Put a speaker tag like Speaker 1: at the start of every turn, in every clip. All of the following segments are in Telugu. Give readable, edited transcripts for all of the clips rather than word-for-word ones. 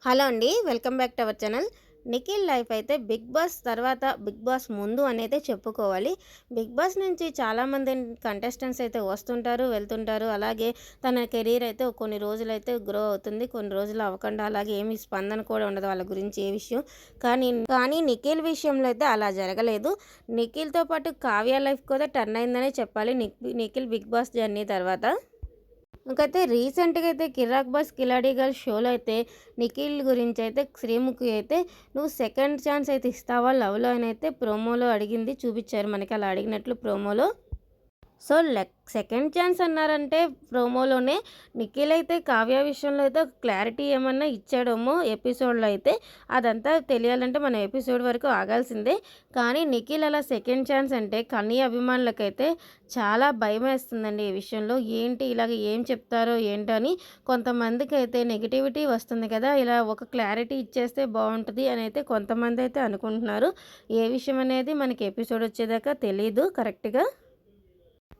Speaker 1: హలో అండి. Welcome back to our channel. Nikhil life అయితే బిగ్ బాస్ తర్వాత, బిగ్ బాస్ ముందు అనైతే చెప్పుకోవాలి. బిగ్ బాస్ నుంచి చాలామంది కంటెస్టెంట్స్ అయితే వస్తుంటారు, వెళ్తుంటారు. అలాగే తన కెరీర్ అయితే కొన్ని రోజులైతే గ్రో అవుతుంది. కొన్ని రోజులు అవ్వకుండా అలాగే ఏమి స్పందన కూడా ఉండదు వాళ్ళ గురించి ఏ విషయం. కానీ నిఖిల్ విషయంలో అయితే అలా జరగలేదు. నిఖిల్‌తో పాటు కావ్య లైఫ్ కూడా టర్న్ అయిందనే చెప్పాలి నిఖిల్ బిగ్ బాస్ జర్నీ తర్వాత. ఇంకైతే రీసెంట్‌గా అయితే 'కిరాక్ బాస్ కిలాడి గర్ల్' షోలో అయితే నిఖిల్ గురించి అయితే శ్రీముఖి అయితే "నువ్వు సెకండ్ ఛాన్స్ అయితే ఇస్తావా లవ్‌లో" అని అయితే ప్రోమోలో అడిగింది. చూపించారు మనకి అలా అడిగినట్లు ప్రోమోలో. సో, సెకండ్ ఛాన్స్ అన్నారంటే ప్రోమోలోనే నిఖిల్ అయితే కావ్య విషయంలో అయితే ఒక క్లారిటీ ఏమన్నా ఇచ్చాడేమో ఎపిసోడ్‌లో అయితే. అదంతా తెలియాలంటే మనం ఎపిసోడ్ వరకు ఆగాల్సిందే. కానీ నిఖిల్ అలా సెకండ్ ఛాన్స్ అంటే కన్నీ అభిమానులకైతే చాలా భయమేస్తుందండి ఈ విషయంలో. ఏంటి ఇలాగ ఏం చెప్తారో ఏంటో అని. కొంతమందికైతే నెగటివిటీ వస్తుంది కదా! ఇలా ఒక క్లారిటీ ఇచ్చేస్తే బావుంటది అని అయితే కొంతమందైతే అనుకుంటున్నారు. ఏ విషయం అనేది మనకి ఎపిసోడ్ వచ్చేదాకా తెలీదు కరెక్ట్‌గా.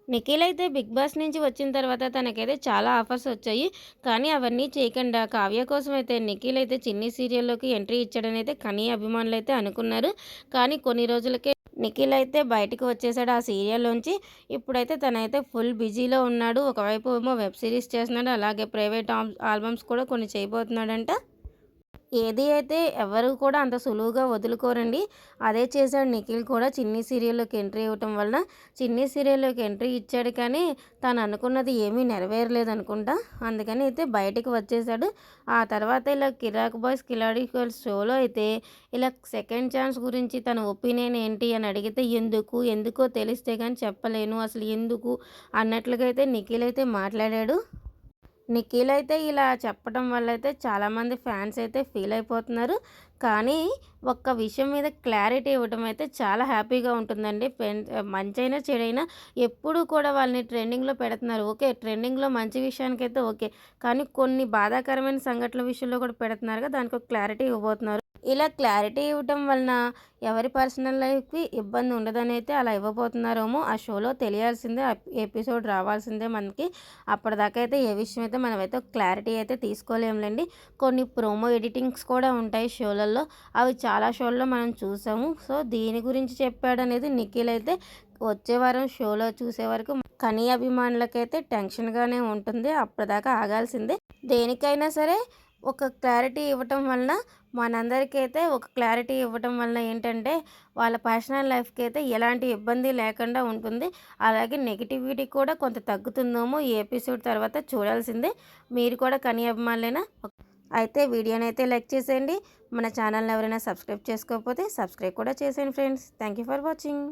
Speaker 1: నిఖిల్ అయితే బిగ్ బాస్ నుంచి వచ్చిన తర్వాత తనకైతే చాలా ఆఫర్స్ వచ్చాయి. కానీ అవన్నీ చేయకుండా కావ్య కోసం అయితే నిఖిల్ అయితే చిన్ని సీరియల్‌లోకి ఎంట్రీ ఇచ్చాడని అయితే కనీ అభిమానులైతే అనుకున్నారు. కానీ కొన్ని రోజులకే నిఖిల్ అయితే బయటికి వచ్చేసాడు ఆ సీరియల్‌లోంచి. ఇప్పుడైతే తనైతే ఫుల్ బిజీలో ఉన్నాడు. ఒకవైపు ఏమో వెబ్ సీరీస్ చేస్తున్నాడు. అలాగే ప్రైవేట్ ఆల్బమ్స్ కూడా కొన్ని చేయబోతున్నాడంట. ఏది అయితే ఎవరు కూడా అంత సులువుగా వదులుకోరండి. అదే చేశాడు నిఖిల్ కూడా చిన్ని సీరియల్‌లోకి ఎంట్రీ ఇవ్వటం వలన. చిన్ని సీరియల్‌లోకి ఎంట్రీ ఇచ్చాడు కానీ తను అనుకున్నది ఏమీ నెరవేరలేదనుకుంటా. అందుకని అయితే బయటికి వచ్చేసాడు. ఆ తర్వాత ఇలా 'కిరాక్ బాయ్స్ కిలాడి గర్ల్స్' షోలో అయితే ఇలా సెకండ్ ఛాన్స్ గురించి తన ఒపీనియన్ ఏంటి అని అడిగితే ఎందుకో తెలిస్తే గాని చెప్పలేను. అసలు ఎందుకు అన్నట్లుగా అయితే నిఖిల్ అయితే మాట్లాడాడు. నిఖిల్ అయితే ఇలా చెప్పడం వల్ల అయితే చాలామంది ఫ్యాన్స్ అయితే ఫీల్ అయిపోతున్నారు. కానీ ఒక్క విషయం మీద క్లారిటీ ఇవ్వడం అయితే చాలా హ్యాపీగా ఉంటుందండి. మంచైనా చెడైనా ఎప్పుడూ కూడా వాళ్ళని ట్రెండింగ్‌లో పెడుతున్నారు. ఓకే. ట్రెండింగ్‌లో మంచి విషయానికైతే ఓకే. కానీ కొన్ని బాధాకరమైన సంఘటనల విషయంలో కూడా పెడుతున్నారుగా దానికి ఒక క్లారిటీ ఇవ్వబోతున్నారు. ఇలా క్లారిటీ ఇవ్వటం వలన ఎవరి పర్సనల్ లైఫ్‌కి ఇబ్బంది ఉండదని అయితే అలా ఇవ్వబోతున్నారేమో. ఆ షోలో తెలియాల్సిందే. ఎపిసోడ్ రావాల్సిందే మనకి. అప్పటిదాకా అయితే ఏ విషయం అయితే మనమైతే క్లారిటీ అయితే తీసుకోలేములెండి. కొన్ని ప్రోమో ఎడిటింగ్స్ కూడా ఉంటాయి షోలలో. అవి చాలా షోల్లో మనం చూసాము. సో, దీని గురించి చెప్పాడనేది నిఖిల్ అయితే వచ్చే వారం షోలో చూసే వరకు కనీ అభిమానులకైతే టెన్షన్‌గానే ఉంటుంది. అప్పటిదాకా ఆగాల్సిందే. దేనికైనా సరే ఒక క్లారిటీ ఇవ్వటం వలన మనందరికైతే ఒక క్లారిటీ ఇవ్వటం వలన ఏంటంటే వాళ్ళ పర్సనల్ లైఫ్‌కి అయితే ఎలాంటి ఇబ్బంది లేకుండా ఉంటుంది. అలాగే నెగటివిటీ కూడా కొంత తగ్గుతుందేమో ఈ ఎపిసోడ్ తర్వాత చూడాల్సిందే. మీరు కూడా కనీ అభిమానులేనా? అయితే వీడియోనైతే లైక్ చేసేయండి. మన ఛానల్‌ని ఎవరైనా సబ్స్క్రైబ్ చేసుకోకపోతే సబ్స్క్రైబ్ కూడా చేసేయండి friends. Thank you for watching.